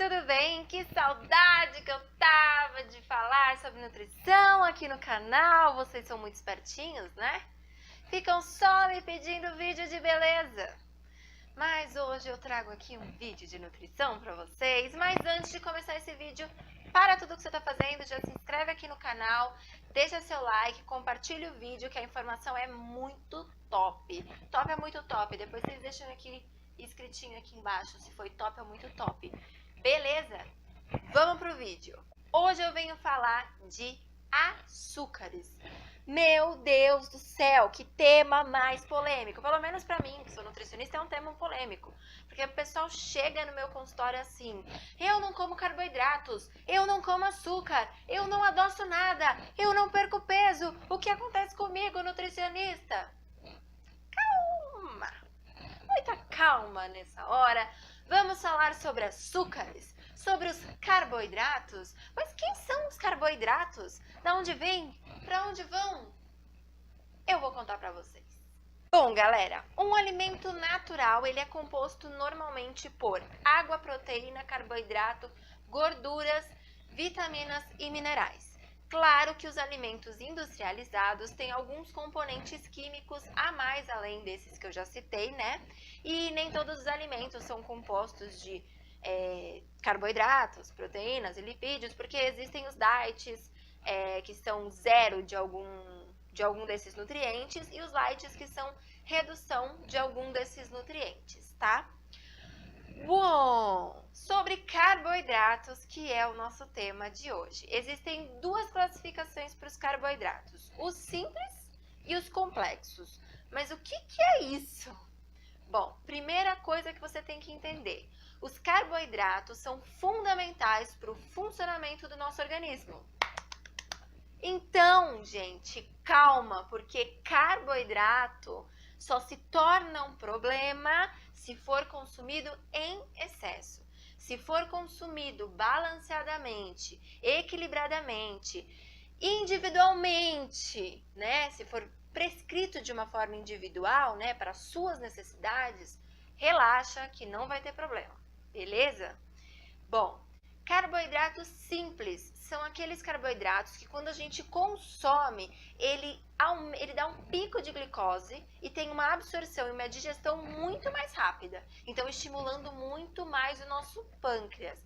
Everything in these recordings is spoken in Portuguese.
tudo bem? Que saudade que eu tava de falar sobre nutrição aqui no canal. Vocês são muito espertinhos, né? Ficam só me pedindo vídeo de beleza. Mas hoje eu trago aqui um vídeo de nutrição pra vocês. Mas antes de começar esse vídeo, para tudo que você tá fazendo, já se inscreve aqui no canal, deixa seu like, compartilha o vídeo que a informação é muito top. Top é muito top. Depois vocês deixam aqui escritinho aqui embaixo se foi top ou muito top. Beleza? Vamos pro vídeo. Hoje eu venho falar de açúcares. Meu Deus do céu, que tema mais polêmico. Pelo menos pra mim, que sou nutricionista, é um tema polêmico. Porque o pessoal chega no meu consultório assim: eu não como carboidratos, eu não como açúcar, eu não adoço nada, eu não perco peso. O que acontece comigo, nutricionista? Calma, muita calma nessa hora. Vamos falar sobre açúcares, sobre os carboidratos. Mas quem são os carboidratos? Da onde vêm? Para onde vão? Eu vou contar para vocês. Bom, galera, um alimento natural, ele é composto normalmente por água, proteína, carboidrato, gorduras, vitaminas e minerais. Claro que os alimentos industrializados têm alguns componentes químicos a mais além desses que eu já citei, né? E nem todos os alimentos são compostos de carboidratos, proteínas e lipídios, porque existem os diets que são zero de algum desses nutrientes e os lights que são redução de algum desses nutrientes, tá? Bom, sobre carboidratos, que é o nosso tema de hoje. Existem duas classificações para os carboidratos, os simples e os complexos. Mas o que é isso? Bom, primeira coisa que você tem que entender, os carboidratos são fundamentais para o funcionamento do nosso organismo. Então, gente, calma, porque carboidrato só se torna um problema se for consumido em excesso. Se for consumido balanceadamente, equilibradamente, individualmente, né? Se for prescrito de uma forma individual, né, para suas necessidades, relaxa que não vai ter problema, beleza? Bom, carboidratos simples são aqueles carboidratos que quando a gente consome, ele dá um pico de glicose e tem uma absorção e uma digestão muito mais rápida, então estimulando muito mais o nosso pâncreas.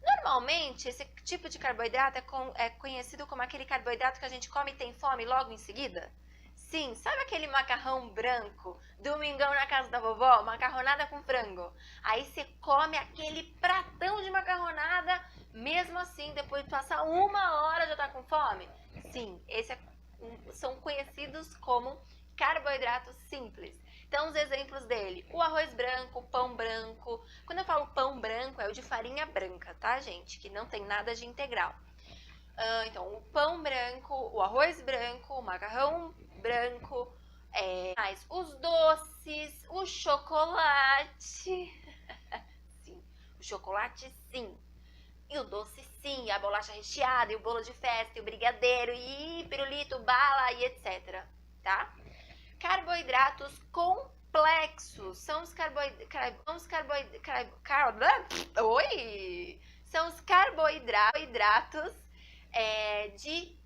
Normalmente, esse tipo de carboidrato é conhecido como aquele carboidrato que a gente come e tem fome logo em seguida. Sim, sabe aquele macarrão branco, domingão na casa da vovó, macarronada com frango? Aí você come aquele pratão de macarronada, mesmo assim, depois de passar 1 hora já tá com fome? Sim, são conhecidos como carboidratos simples. Então, os exemplos dele, o arroz branco, o pão branco. Quando eu falo pão branco, é o de farinha branca, tá, gente? Que não tem nada de integral. Então, o pão branco, o arroz branco, o macarrão branco, mais os doces, o chocolate. Sim, o chocolate sim. E o doce sim, a bolacha recheada, e o bolo de festa, e o brigadeiro, e pirulito, bala e etc. Tá? Carboidratos complexos são os carboidratos de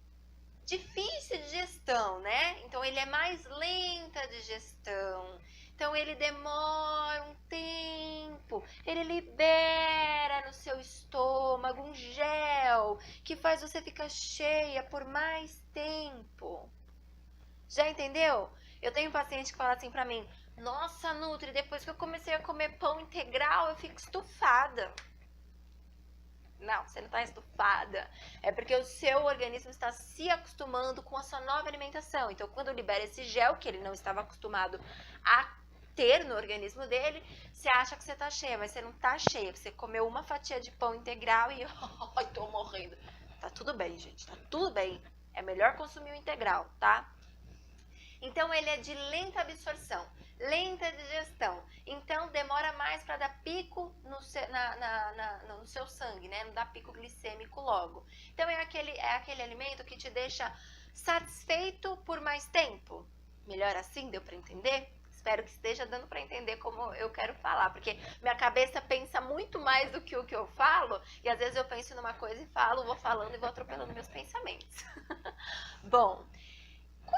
difícil digestão, né? Então ele é mais lenta a digestão. Então ele demora um tempo, ele libera no seu estômago um gel que faz você ficar cheia por mais tempo. Já entendeu? Eu tenho um paciente que fala assim pra mim: nossa, Nutri, depois que eu comecei a comer pão integral, eu fico estufada. Não, você não está estufada. É porque o seu organismo está se acostumando com a sua nova alimentação. Então, quando libera esse gel, que ele não estava acostumado a ter no organismo dele, você acha que você está cheia, mas você não está cheia. Você comeu uma fatia de pão integral e ai, tô morrendo. Tá tudo bem, gente, tá tudo bem. É melhor consumir o integral, tá? Então, ele é de lenta absorção, lenta digestão. Então, demora mais para dar pico no seu sangue, né? Não dá pico glicêmico logo. Então, é aquele alimento que te deixa satisfeito por mais tempo. Melhor assim? Deu para entender? espero que esteja dando para entender como eu quero falar, porque minha cabeça pensa muito mais do que o que eu falo, e às vezes eu penso numa coisa e falo, vou falando e vou atropelando meus pensamentos. Bom,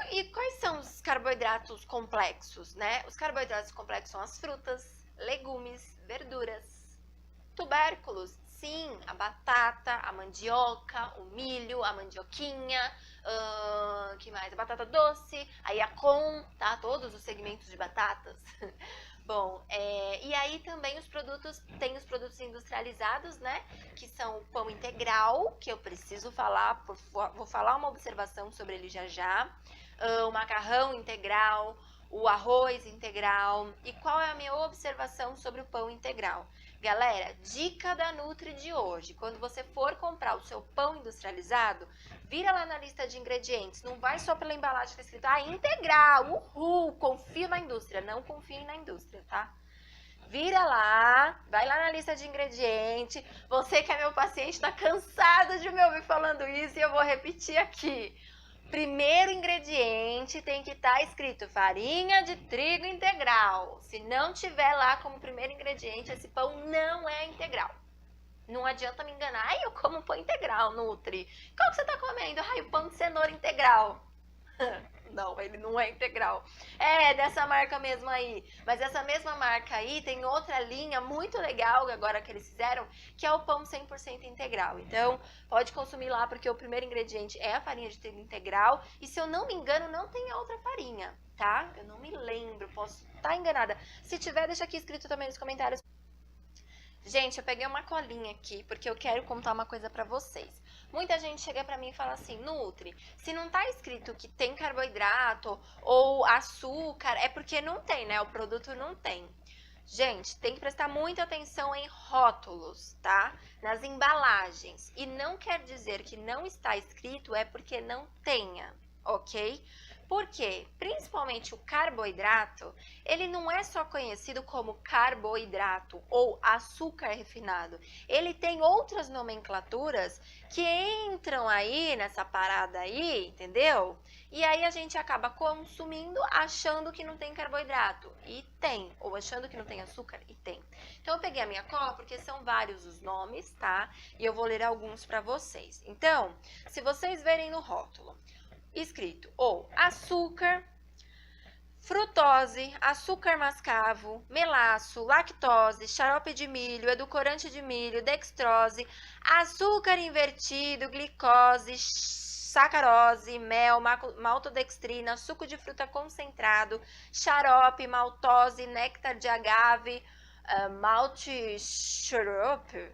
e quais são os carboidratos complexos, né? Os carboidratos complexos são as frutas, legumes, verduras, tubérculos, sim, a batata, a mandioca, o milho, a mandioquinha, que mais? A batata doce, a yacon, tá? Todos os segmentos de batatas. Bom, e aí também tem os produtos industrializados, né? Que são o pão integral, que eu preciso falar, vou falar uma observação sobre ele já já. O macarrão integral, o arroz integral. E qual é a minha observação sobre o pão integral? Galera, dica da Nutri de hoje, quando você for comprar o seu pão industrializado, vira lá na lista de ingredientes, não vai só pela embalagem que está escrito, integral, uhul, confio na indústria, não confie na indústria, tá? Vira lá, vai lá na lista de ingredientes, você que é meu paciente está cansado de me ouvir falando isso e eu vou repetir aqui. Primeiro ingrediente tem que estar escrito farinha de trigo integral. Se não tiver lá como primeiro ingrediente, esse pão não é integral. Não adianta me enganar. Ai, eu como pão integral, Nutri. Qual que você está comendo? Ai, o pão de cenoura integral. Não, ele não é integral. É dessa marca mesmo aí. Mas essa mesma marca aí tem outra linha muito legal agora que eles fizeram, que é o pão 100% integral. Então, pode consumir lá, porque o primeiro ingrediente é a farinha de trigo integral. E se eu não me engano, não tem outra farinha, tá? Eu não me lembro, posso estar enganada. Se tiver, deixa aqui escrito também nos comentários. Gente, eu peguei uma colinha aqui, porque eu quero contar uma coisa pra vocês. Muita gente chega pra mim e fala assim, Nutri, se não tá escrito que tem carboidrato ou açúcar, é porque não tem, né? O produto não tem. Gente, tem que prestar muita atenção em rótulos, tá? Nas embalagens. E não quer dizer que não está escrito, é porque não tenha, ok? Porque, principalmente o carboidrato, ele não é só conhecido como carboidrato ou açúcar refinado. Ele tem outras nomenclaturas que entram aí nessa parada aí, entendeu? E aí a gente acaba consumindo achando que não tem carboidrato. E tem. Ou achando que não tem açúcar. E tem. Então eu peguei a minha cola porque são vários os nomes, tá? E eu vou ler alguns para vocês. Então, se vocês verem no rótulo, escrito ou açúcar, frutose, açúcar mascavo, melaço, lactose, xarope de milho, edulcorante de milho, dextrose, açúcar invertido, glicose, sacarose, mel, maltodextrina, suco de fruta concentrado, xarope, maltose, néctar de agave, malte xarope,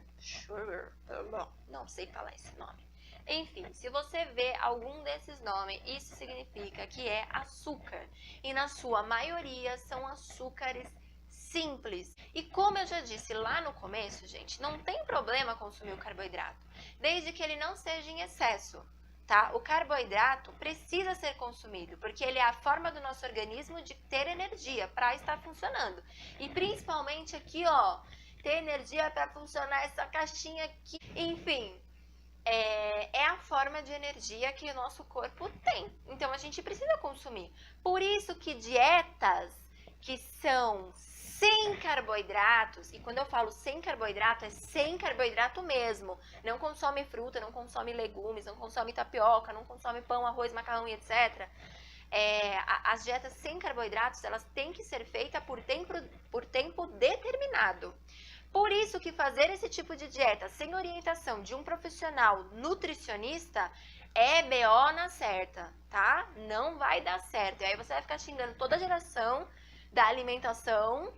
não sei falar esse nome. Enfim, se você vê algum desses nomes, isso significa que é açúcar. E na sua maioria são açúcares simples. E como eu já disse lá no começo, gente, não tem problema consumir o carboidrato, desde que ele não seja em excesso, tá? O carboidrato precisa ser consumido, porque ele é a forma do nosso organismo de ter energia para estar funcionando. E principalmente aqui, ó, ter energia para funcionar essa caixinha aqui. Enfim, é a forma de energia que o nosso corpo tem. Então, a gente precisa consumir. Por isso que dietas que são sem carboidratos, e quando eu falo sem carboidrato, é sem carboidrato mesmo. Não consome fruta, não consome legumes, não consome tapioca, não consome pão, arroz, macarrão e etc. As dietas sem carboidratos, elas têm que ser feitas por tempo determinado. Por isso que fazer esse tipo de dieta sem orientação de um profissional nutricionista é BO na certa, tá? Não vai dar certo. E aí você vai ficar xingando toda a geração da alimentação,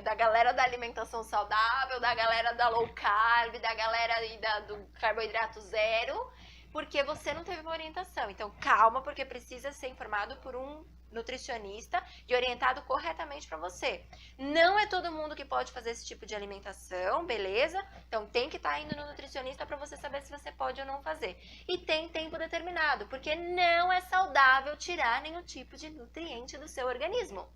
da galera da alimentação saudável, da galera da low carb, da galera aí do carboidrato zero, porque você não teve uma orientação. Então, calma, porque precisa ser informado por um nutricionista e orientado corretamente para você. Não é todo mundo que pode fazer esse tipo de alimentação, beleza? Então tem que estar indo no nutricionista para você saber se você pode ou não fazer. E tem tempo determinado, porque não é saudável tirar nenhum tipo de nutriente do seu organismo,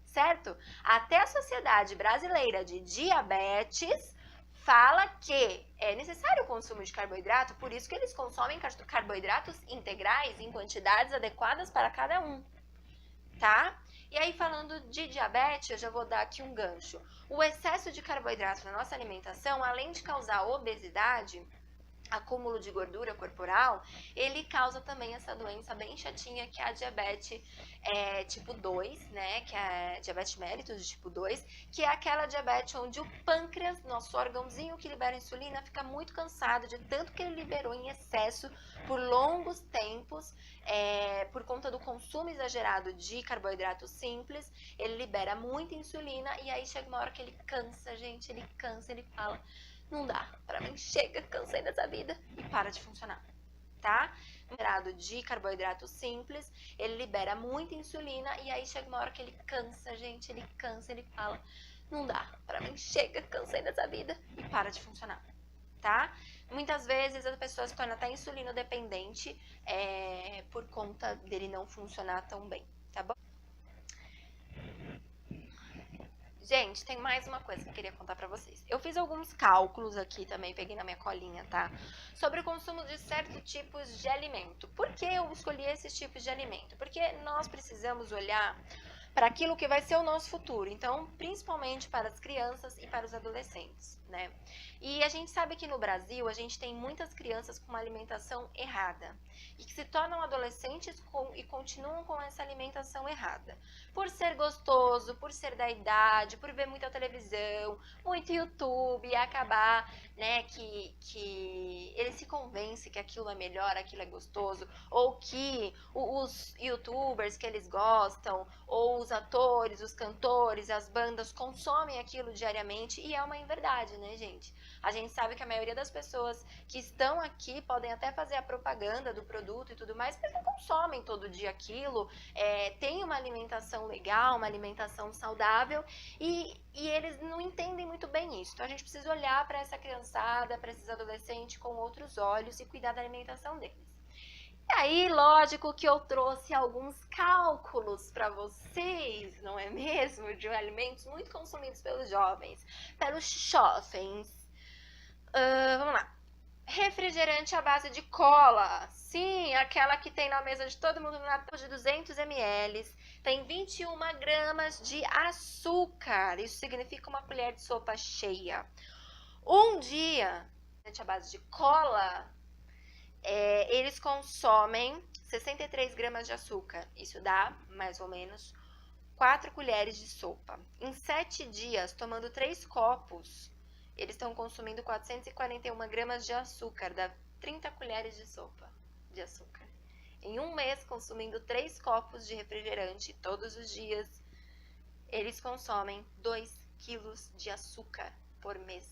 certo? Até a Sociedade Brasileira de Diabetes fala que é necessário o consumo de carboidrato, por isso que eles consomem carboidratos integrais em quantidades adequadas para cada um, tá? E aí, falando de diabetes, eu já vou dar aqui um gancho. O excesso de carboidrato na nossa alimentação, além de causar obesidade, acúmulo de gordura corporal, ele causa também essa doença bem chatinha que é a diabetes tipo 2, né? Que é a diabetes mellitus de tipo 2, que é aquela diabetes onde o pâncreas, nosso órgãozinho que libera insulina, fica muito cansado de tanto que ele liberou em excesso por longos tempos, por conta do consumo exagerado de carboidrato simples, ele libera muita insulina e aí chega uma hora que ele cansa, gente, ele cansa, ele fala: não dá, pra mim chega, cansei dessa vida, e para de funcionar, tá? Liberado de carboidrato simples, ele libera muita insulina e aí chega uma hora que ele cansa, gente, ele cansa, ele fala: não dá, pra mim chega, cansei dessa vida, e para de funcionar, tá? Muitas vezes a pessoa se torna até insulino dependente por conta dele não funcionar tão bem, tá bom? Gente, tem mais uma coisa que eu queria contar pra vocês. Eu fiz alguns cálculos aqui também, peguei na minha colinha, tá? Sobre o consumo de certos tipos de alimento. Por que eu escolhi esses tipos de alimento? Porque nós precisamos olhar para aquilo que vai ser o nosso futuro. Então, principalmente para as crianças e para os adolescentes, né? E a gente sabe que no Brasil a gente tem muitas crianças com uma alimentação errada e que se tornam adolescentes e continuam com essa alimentação errada. Por ser gostoso, por ser da idade, por ver muita televisão, muito YouTube e acabar, né, que ele se convence que aquilo é melhor, aquilo é gostoso, ou que os YouTubers que eles gostam, ou os atores, os cantores, as bandas consomem aquilo diariamente e é uma inverdade, né, gente? A gente sabe que a maioria das pessoas que estão aqui podem até fazer a propaganda do produto e tudo mais, mas não consomem todo dia aquilo, tem uma alimentação legal, uma alimentação saudável e eles não entendem muito bem isso. Então a gente precisa olhar para essa criançada, para esses adolescentes com outros olhos e cuidar da alimentação deles. E aí, lógico que eu trouxe alguns cálculos para vocês, não é mesmo? De alimentos muito consumidos pelos jovens, pelos jovens. Vamos lá. Refrigerante à base de cola. Sim, aquela que tem na mesa de todo mundo no Natal, de 200 ml. Tem 21 gramas de açúcar. Isso significa uma colher de sopa cheia. Um dia, à base de cola, eles consomem 63 gramas de açúcar. Isso dá, mais ou menos, 4 colheres de sopa. Em 7 dias, tomando 3 copos, eles estão consumindo 441 gramas de açúcar, dá 30 colheres de sopa de açúcar. Em um mês, consumindo 3 copos de refrigerante todos os dias, eles consomem 2 quilos de açúcar por mês.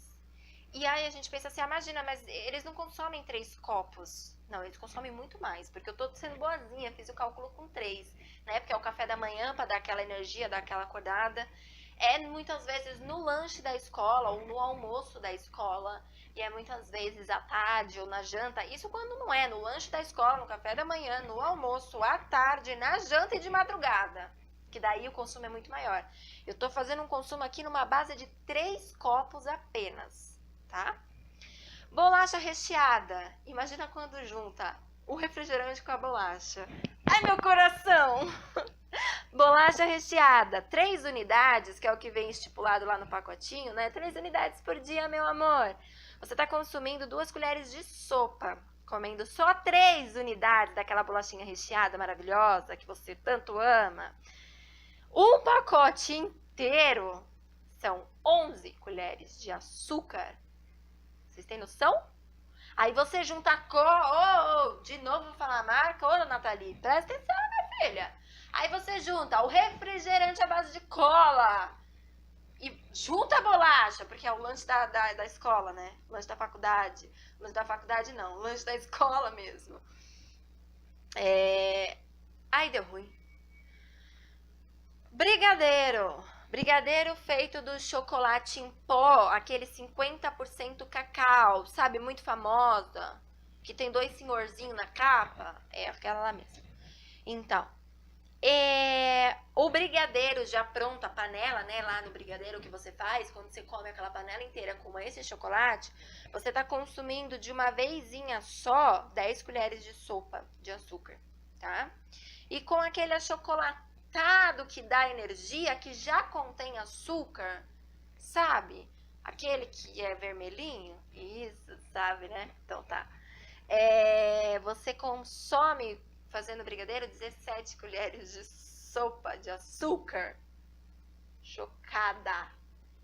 E aí a gente pensa assim, imagina, mas eles não consomem 3 copos. Não, eles consomem muito mais, porque eu tô sendo boazinha, fiz o cálculo com 3, né? Porque é o café da manhã para dar aquela energia, dar aquela acordada. Muitas vezes no lanche da escola ou no almoço da escola, e muitas vezes à tarde ou na janta. Isso quando não é no lanche da escola, no café da manhã, no almoço, à tarde, na janta e de madrugada, que daí o consumo é muito maior. Eu tô fazendo um consumo aqui numa base de 3 copos apenas, tá? Bolacha recheada. Imagina quando junta o refrigerante com a bolacha. Ai, meu coração! Bolacha recheada, 3 unidades, que é o que vem estipulado lá no pacotinho, né? 3 unidades por dia, meu amor. Você está consumindo 2 colheres de sopa, comendo só 3 unidades daquela bolachinha recheada maravilhosa que você tanto ama. Um pacote inteiro são 11 colheres de açúcar. Vocês têm noção? Aí você junta de novo vou falar a marca. Ô, Nathalie, presta atenção, minha filha. Aí você junta o refrigerante à base de cola e junta a bolacha, porque é o lanche da escola, né? Lanche da faculdade. Lanche da faculdade não, lanche da escola mesmo. Ai, deu ruim. Brigadeiro. Brigadeiro feito do chocolate em pó, aquele 50% cacau, sabe? Muito famosa, que tem 2 senhorzinhos na capa. É aquela lá mesmo. Então, o brigadeiro já pronto, a panela, né, lá no brigadeiro que você faz, quando você come aquela panela inteira com esse chocolate, você tá consumindo de uma vezinha só 10 colheres de sopa de açúcar, tá? E com aquele achocolatado frutado que dá energia, que já contém açúcar, sabe? Aquele que é vermelhinho? Isso, sabe, né? Então tá. Você consome, fazendo brigadeiro, 17 colheres de sopa de açúcar. Chocada.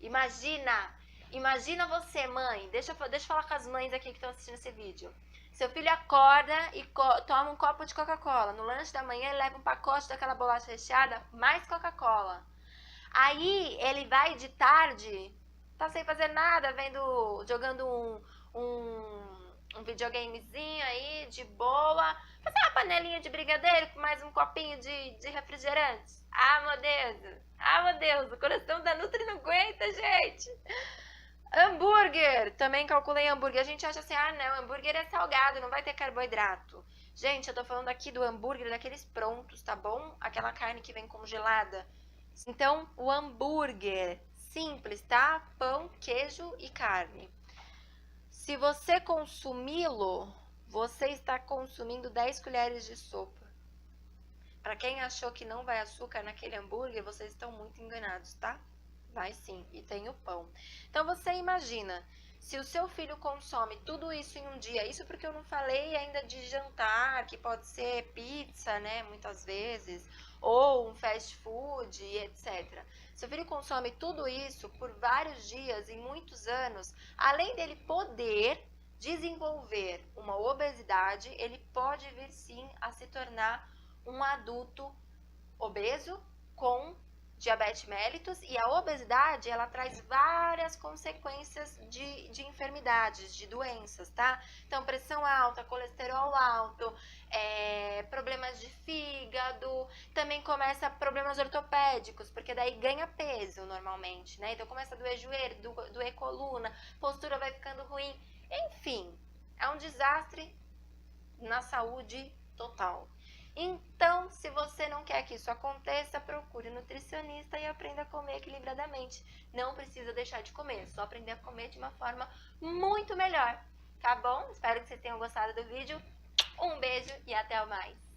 Imagina você, mãe. Deixa eu falar com as mães aqui que estão assistindo esse vídeo. Seu filho acorda e toma um copo de Coca-Cola. No lanche da manhã ele leva um pacote daquela bolacha recheada, mais Coca-Cola. Aí ele vai de tarde, tá sem fazer nada, jogando um videogamezinho aí, de boa. Fazer uma panelinha de brigadeiro com mais um copinho de refrigerante. Ah, meu Deus, o coração da Nutri não aguenta, gente. Hambúrguer, também calculei hambúrguer. A gente acha assim, não, hambúrguer é salgado, não vai ter carboidrato. Gente, eu tô falando aqui do hambúrguer daqueles prontos, tá bom? Aquela carne que vem congelada. Então, o hambúrguer, simples, tá? Pão, queijo e carne. Se você consumi-lo, você está consumindo 10 colheres de sopa. Para quem achou que não vai açúcar naquele hambúrguer, vocês estão muito enganados, tá? Vai sim, e tem o pão. Então você imagina, se o seu filho consome tudo isso em um dia, isso porque eu não falei ainda de jantar, que pode ser pizza, né, muitas vezes, ou um fast food, etc. Seu filho consome tudo isso por vários dias, em muitos anos, além dele poder desenvolver uma obesidade, ele pode vir sim a se tornar um adulto obeso com diabetes mellitus, e a obesidade, ela traz várias consequências de enfermidades, de doenças, tá? Então, pressão alta, colesterol alto, problemas de fígado, também começa problemas ortopédicos, porque daí ganha peso normalmente, né? Então, começa a doer joelho, doer coluna, postura vai ficando ruim, enfim, é um desastre na saúde total. Então, se você não quer que isso aconteça, procure um nutricionista e aprenda a comer equilibradamente. Não precisa deixar de comer, só aprender a comer de uma forma muito melhor, tá bom? Espero que vocês tenham gostado do vídeo. Um beijo e até mais!